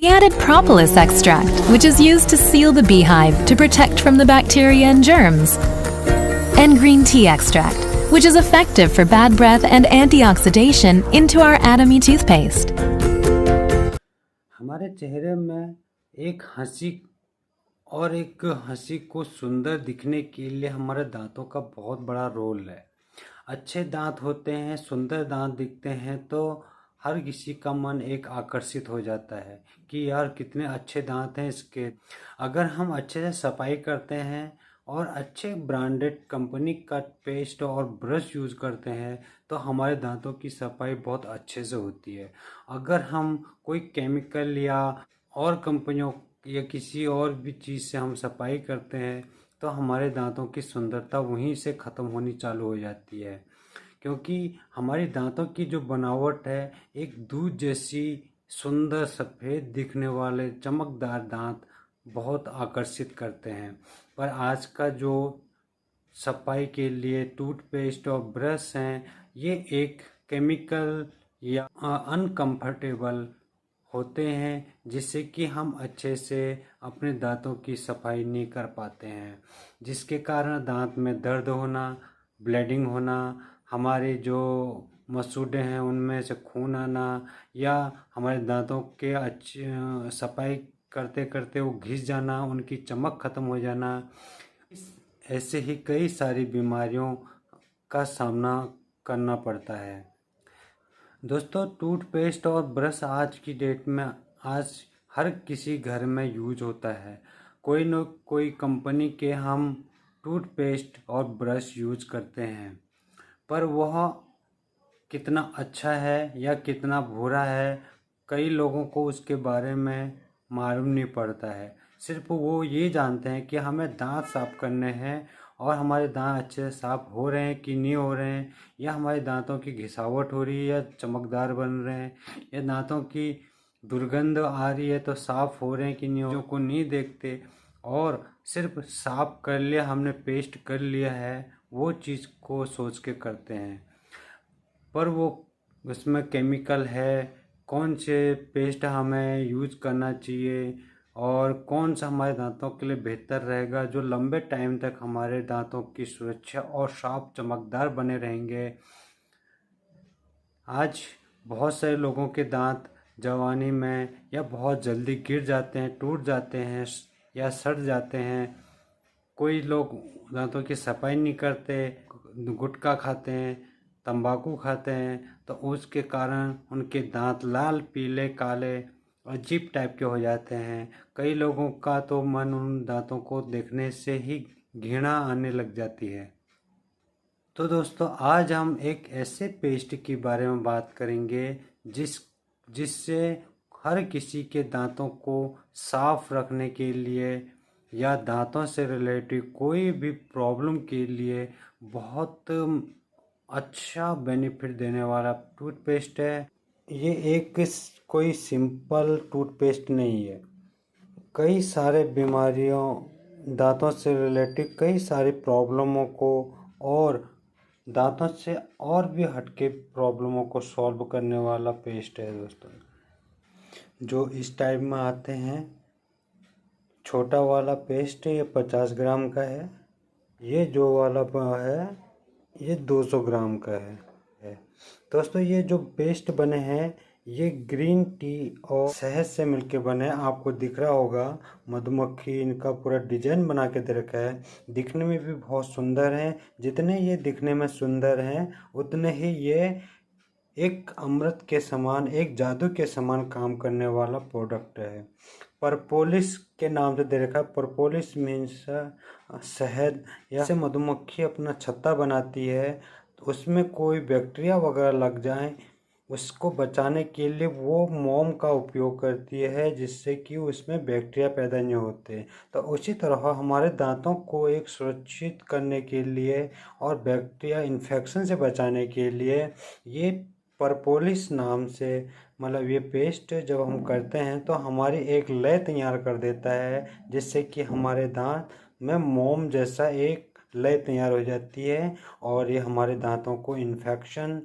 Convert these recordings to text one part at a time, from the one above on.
We added propolis extract, which is used to seal the beehive to protect from the bacteria and germs. And green tea extract, which is effective for bad breath and antioxidation into our Atomy toothpaste. हमारे चेहरे में एक हंसी को सुंदर दिखने के लिए हमारे दांतों का बहुत बड़ा रोल है। अच्छे दांत होते हैं, सुंदर दांत दिखते हैं तो हर किसी का मन एक आकर्षित हो जाता है कि यार कितने अच्छे दांत हैं इसके। अगर हम अच्छे से सफाई करते हैं और अच्छे ब्रांडेड कंपनी का पेस्ट और ब्रश यूज़ करते हैं तो हमारे दांतों की सफाई बहुत अच्छे से होती है। अगर हम कोई केमिकल या और कंपनियों या किसी और भी चीज़ से हम सफाई करते हैं तो हमारे दांतों की सुंदरता वहीं से ख़त्म होनी चालू हो जाती है, क्योंकि हमारी दांतों की जो बनावट है एक दूध जैसी सुंदर सफ़ेद दिखने वाले चमकदार दांत बहुत आकर्षित करते हैं। पर आज का जो सफाई के लिए टूथपेस्ट और ब्रश हैं ये एक केमिकल या अनकंफर्टेबल होते हैं जिससे कि हम अच्छे से अपने दांतों की सफाई नहीं कर पाते हैं, जिसके कारण दांत में दर्द होना, ब्लीडिंग होना, हमारे जो मसूड़े हैं उनमें से खून आना या हमारे दांतों के अच्छे सफाई करते करते वो घिस जाना, उनकी चमक ख़त्म हो जाना, ऐसे ही कई सारी बीमारियों का सामना करना पड़ता है। दोस्तों, टूथपेस्ट और ब्रश आज की डेट में आज हर किसी घर में यूज होता है। कोई न कोई कंपनी के हम टूथपेस्ट और ब्रश यूज करते हैं, पर वह कितना अच्छा है या कितना बुरा है कई लोगों को उसके बारे में मालूम नहीं पड़ता है। सिर्फ वो ये जानते हैं कि हमें दांत साफ़ करने हैं और हमारे दांत अच्छे से साफ़ हो रहे हैं कि नहीं हो रहे हैं, या हमारे दांतों की घिसावट हो रही है या चमकदार बन रहे हैं, या दांतों की दुर्गंध आ रही है तो साफ़ हो रहे हैं कि नहीं, जो को नहीं देखते और सिर्फ साफ़ कर लिया, हमने पेस्ट कर लिया है, वो चीज़ को सोच के करते हैं। पर वो उसमें केमिकल है, कौन से पेस्ट हमें यूज करना चाहिए और कौन सा हमारे दांतों के लिए बेहतर रहेगा जो लंबे टाइम तक हमारे दांतों की सुरक्षा और साफ चमकदार बने रहेंगे। आज बहुत सारे लोगों के दांत जवानी में या बहुत जल्दी गिर जाते हैं, टूट जाते हैं या सड़ जाते हैं। कोई लोग दांतों की सफाई नहीं करते, गुटखा खाते हैं, तंबाकू खाते हैं, तो उसके कारण उनके दांत लाल पीले काले अजीब टाइप के हो जाते हैं। कई लोगों का तो मन उन दांतों को देखने से ही घृणा आने लग जाती है। तो दोस्तों, आज हम एक ऐसे पेस्ट के बारे में बात करेंगे जिससे हर किसी के दांतों को साफ रखने के लिए या दांतों से रिलेटेड कोई भी प्रॉब्लम के लिए बहुत अच्छा बेनिफिट देने वाला टूथपेस्ट है। ये एक कोई सिंपल टूथपेस्ट नहीं है। कई सारे बीमारियों, दांतों से रिलेटेड कई सारी प्रॉब्लमों को और दांतों से और भी हटके प्रॉब्लमों को सॉल्व करने वाला पेस्ट है दोस्तों, जो इस टाइप में आते हैं। छोटा वाला पेस्ट ये 50 ग्राम का है, ये जो वाला है ये 200 ग्राम का है। दोस्तों, ये जो पेस्ट बने हैं ये ग्रीन टी और शहद से मिलके बने हैं। आपको दिख रहा होगा मधुमक्खी इनका पूरा डिजाइन बना के दे रखा है। दिखने में भी बहुत सुंदर है। जितने ये दिखने में सुंदर हैं उतने ही ये एक अमृत के समान, एक जादू के समान काम करने वाला प्रोडक्ट है। परपोलिस के नाम से दे रखा है। परपोलिस मीन्स शहद, या से मधुमक्खी अपना छत्ता बनाती है तो उसमें कोई बैक्टीरिया वगैरह लग जाए उसको बचाने के लिए वो मोम का उपयोग करती है, जिससे कि उसमें बैक्टीरिया पैदा नहीं होते। तो उसी तरह हमारे दांतों को एक सुरक्षित करने के लिए और बैक्टीरिया इन्फेक्शन से बचाने के लिए ये परपोलिस नाम से, मतलब ये पेस्ट जब हम करते हैं तो हमारी एक लय तैयार कर देता है, जिससे कि हमारे दांत में मोम जैसा एक लय तैयार हो जाती है और ये हमारे दांतों को इन्फेक्शन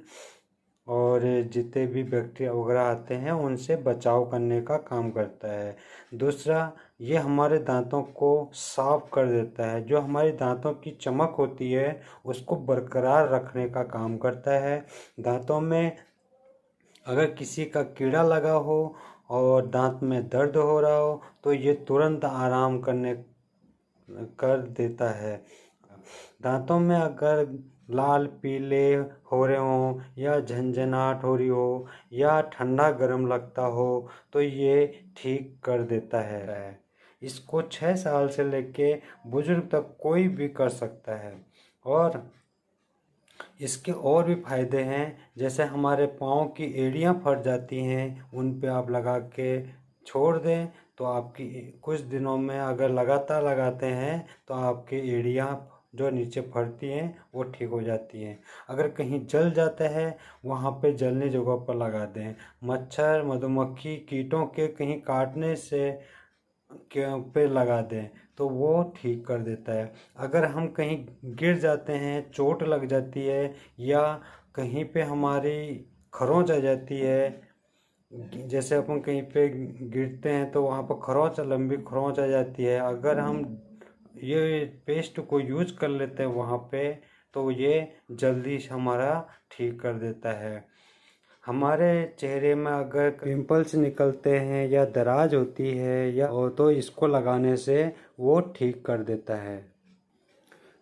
और जितने भी बैक्टीरिया वगैरह आते हैं उनसे बचाव करने का काम करता है। दूसरा, ये हमारे दांतों को साफ कर देता है। जो हमारे दांतों की चमक होती है उसको बरकरार रखने का काम करता है। दांतों में अगर किसी का कीड़ा लगा हो और दांत में दर्द हो रहा हो तो ये तुरंत आराम कर देता है। दांतों में अगर लाल पीले हो रहे हो या झंझनाहट हो रही हो या ठंडा गर्म लगता हो तो ये ठीक कर देता है। इसको 6 साल से लेके बुजुर्ग तक कोई भी कर सकता है। और इसके और भी फायदे हैं, जैसे हमारे पाँव की एड़ियाँ फट जाती हैं, उन पे आप लगा के छोड़ दें तो आपकी कुछ दिनों में अगर लगातार लगाते हैं तो आपकी एड़ियाँ जो नीचे फटती हैं वो ठीक हो जाती हैं। अगर कहीं जल जाता है वहाँ पे जलने जगह पर लगा दें। मच्छर मधुमक्खी कीटों के कहीं काटने से के पे लगा दें तो वो ठीक कर देता है। अगर हम कहीं गिर जाते हैं, चोट लग जाती है या कहीं पे हमारी खरोंच आ जाती है, जैसे अपन कहीं पे गिरते हैं तो वहाँ पर खरोंच लंबी खरोंच आ जाती है, अगर हम ये पेस्ट को यूज कर लेते हैं वहाँ पे तो ये जल्दी से हमारा ठीक कर देता है। हमारे चेहरे में अगर पिंपल्स निकलते हैं या दराज होती है या हो तो इसको लगाने से वो ठीक कर देता है।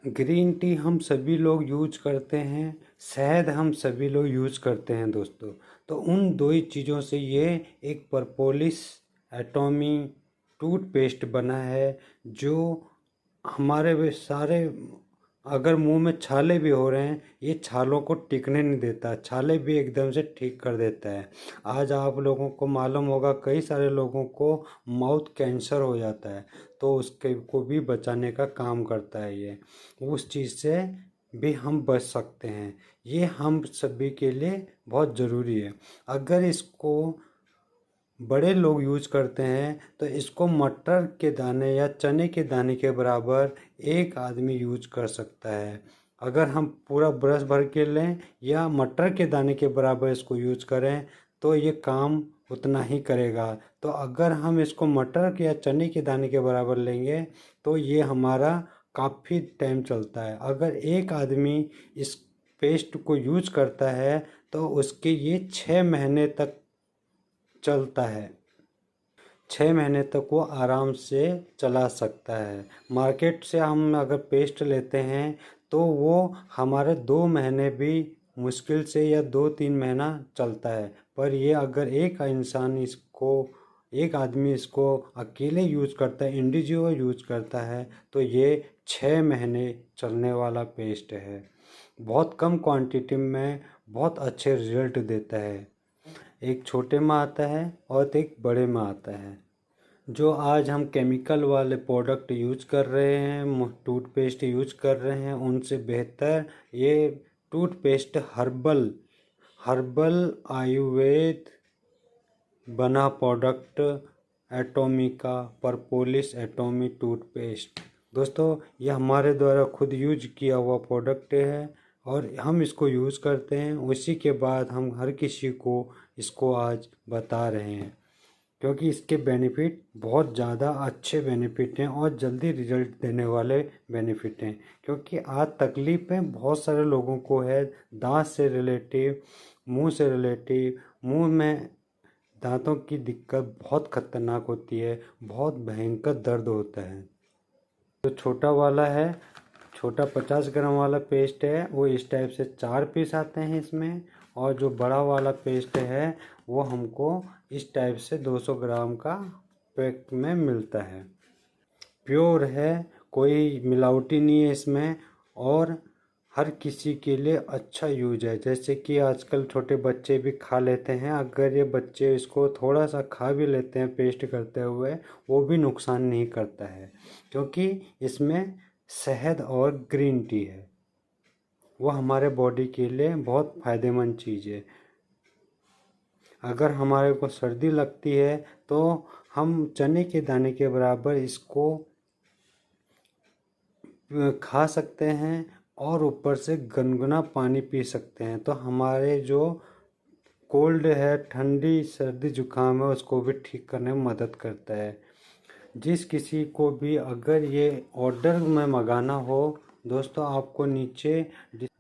ग्रीन टी हम सभी लोग यूज करते हैं, शहद हम सभी लोग यूज करते हैं दोस्तों। तो उन दो ही चीज़ों से ये एक परपोलिस एटॉमी टूथपेस्ट बना है जो हमारे वे सारे अगर मुंह में छाले भी हो रहे हैं ये छालों को टिकने नहीं देता, छाले भी एकदम से ठीक कर देता है। आज आप लोगों को मालूम होगा कई सारे लोगों को माउथ कैंसर हो जाता है तो उसके को भी बचाने का काम करता है ये, उस चीज़ से भी हम बच सकते हैं। ये हम सभी के लिए बहुत ज़रूरी है। अगर इसको बड़े लोग यूज करते हैं तो इसको मटर के दाने या चने के दाने के बराबर एक आदमी यूज कर सकता है। अगर हम पूरा ब्रश भर के लें या मटर के दाने के बराबर इसको यूज करें तो ये काम उतना ही करेगा। तो अगर हम इसको मटर के या चने के दाने के बराबर लेंगे तो ये हमारा काफ़ी टाइम चलता है। अगर एक आदमी इस पेस्ट को यूज करता है तो उसके ये 6 महीने तक चलता है। 6 महीने तक वो आराम से चला सकता है। मार्केट से हम अगर पेस्ट लेते हैं तो वो हमारे 2 महीने भी मुश्किल से या 2-3 महीना चलता है। पर ये अगर एक आदमी इसको अकेले यूज करता है, इंडिविजुअल यूज करता है तो ये 6 महीने चलने वाला पेस्ट है। बहुत कम क्वांटिटी में बहुत अच्छे रिजल्ट देता है। एक छोटे में आता है और एक बड़े में आता है। जो आज हम केमिकल वाले प्रोडक्ट यूज कर रहे हैं, टूथपेस्ट यूज कर रहे हैं, उनसे बेहतर ये टूथपेस्ट हर्बल आयुर्वेद बना प्रोडक्ट एटॉमी का परपोलिस एटॉमी टूथपेस्ट। दोस्तों ये हमारे द्वारा खुद यूज किया हुआ प्रोडक्ट है और हम इसको यूज़ करते हैं, उसी के बाद हम हर किसी को इसको आज बता रहे हैं क्योंकि इसके बेनिफिट बहुत ज़्यादा अच्छे बेनिफिट हैं और जल्दी रिजल्ट देने वाले बेनिफिट हैं। क्योंकि आज तकलीफ़ें बहुत सारे लोगों को है, दांत से रिलेटिव, मुंह से रिलेटिव। मुंह में दांतों की दिक्कत बहुत खतरनाक होती है, बहुत भयंकर दर्द होता है। जो छोटा वाला है, छोटा 50 ग्राम वाला पेस्ट है वो इस टाइप से 4 पीस आते हैं इसमें, और जो बड़ा वाला पेस्ट है वो हमको इस टाइप से 200 ग्राम का पैक में मिलता है। प्योर है, कोई मिलावटी नहीं है इसमें और हर किसी के लिए अच्छा यूज है। जैसे कि आजकल छोटे बच्चे भी खा लेते हैं, अगर ये बच्चे इसको थोड़ा सा खा भी लेते हैं पेस्ट करते हुए वो भी नुकसान नहीं करता है क्योंकि इसमें शहद और ग्रीन टी है, वो हमारे बॉडी के लिए बहुत फ़ायदेमंद चीज़ है। अगर हमारे को सर्दी लगती है तो हम चने के दाने के बराबर इसको खा सकते हैं और ऊपर से गुनगुना पानी पी सकते हैं तो हमारे जो कोल्ड है, ठंडी सर्दी जुकाम है, उसको भी ठीक करने में मदद करता है। जिस किसी को भी अगर ये ऑर्डर में मंगाना हो दोस्तों, आपको नीचे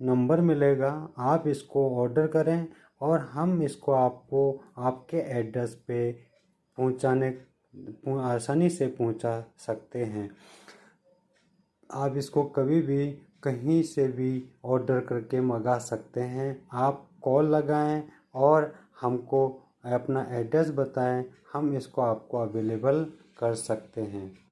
नंबर मिलेगा, आप इसको ऑर्डर करें और हम इसको आपको आपके एड्रेस पे आसानी से पहुंचा सकते हैं। आप इसको कभी भी कहीं से भी ऑर्डर करके मंगा सकते हैं। आप कॉल लगाएं और हमको अपना एड्रेस बताएं, हम इसको आपको अवेलेबल कर सकते हैं।